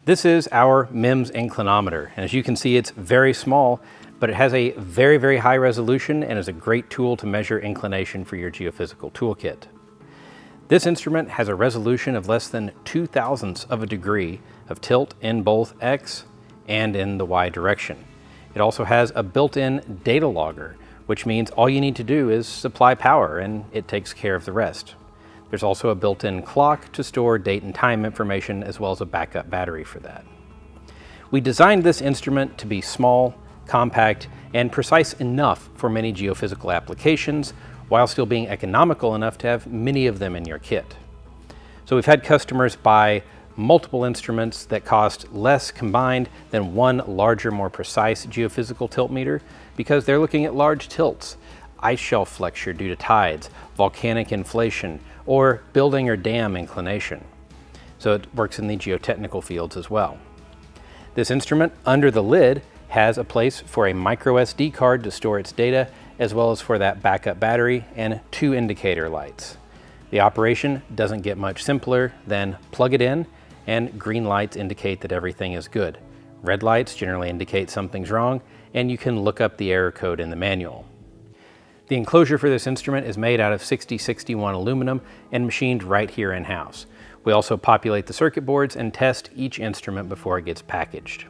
This is our MEMS Inclinometer, and as you can see, it's very small, but it has a very, very high resolution and is a great tool to measure inclination for your geophysical toolkit. This instrument has a resolution of less than 0.02 of a degree of tilt in both X and in the Y direction. It also has a built-in data logger, which means all you need to do is supply power and it takes care of the rest. There's also a built-in clock to store date and time information, as well as a backup battery for that. We designed this instrument to be small, compact, and precise enough for many geophysical applications, while still being economical enough to have many of them in your kit. So we've had customers buy multiple instruments that cost less combined than one larger, more precise geophysical tilt meter, because they're looking at large tilts, ice shelf flexure due to tides, volcanic inflation, or building or dam inclination. So it works in the geotechnical fields as well. This instrument under the lid has a place for a micro SD card to store its data, as well as for that backup battery and 2 indicator lights. The operation doesn't get much simpler than plug it in and green lights indicate that everything is good. Red lights generally indicate something's wrong, and you can look up the error code in the manual. The enclosure for this instrument is made out of 6061 aluminum and machined right here in-house. We also populate the circuit boards and test each instrument before it gets packaged.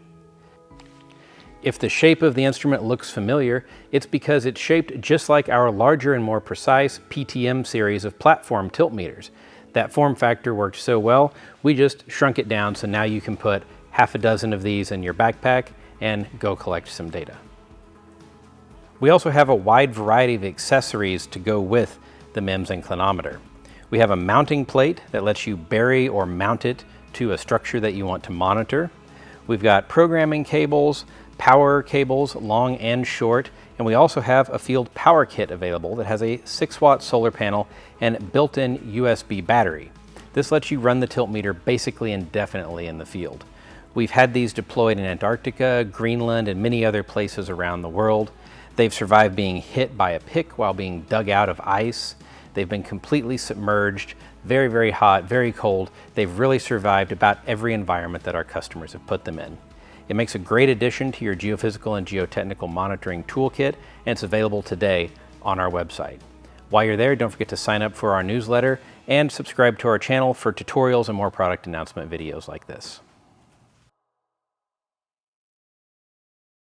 If the shape of the instrument looks familiar, it's because it's shaped just like our larger and more precise PTM series of platform tilt meters. That form factor worked so well, we just shrunk it down so now you can put half a dozen of these in your backpack and go collect some data. We also have a wide variety of accessories to go with the MEMS Inclinometer. We have a mounting plate that lets you bury or mount it to a structure that you want to monitor. We've got programming cables, power cables, long and short, and we also have a field power kit available that has a 6-watt solar panel and built-in USB battery. This lets you run the tilt meter basically indefinitely in the field. We've had these deployed in Antarctica, Greenland, and many other places around the world. They've survived being hit by a pick while being dug out of ice. They've been completely submerged, very, very hot, very cold. They've really survived about every environment that our customers have put them in. It makes a great addition to your geophysical and geotechnical monitoring toolkit, and it's available today on our website. While you're there, don't forget to sign up for our newsletter and subscribe to our channel for tutorials and more product announcement videos like this.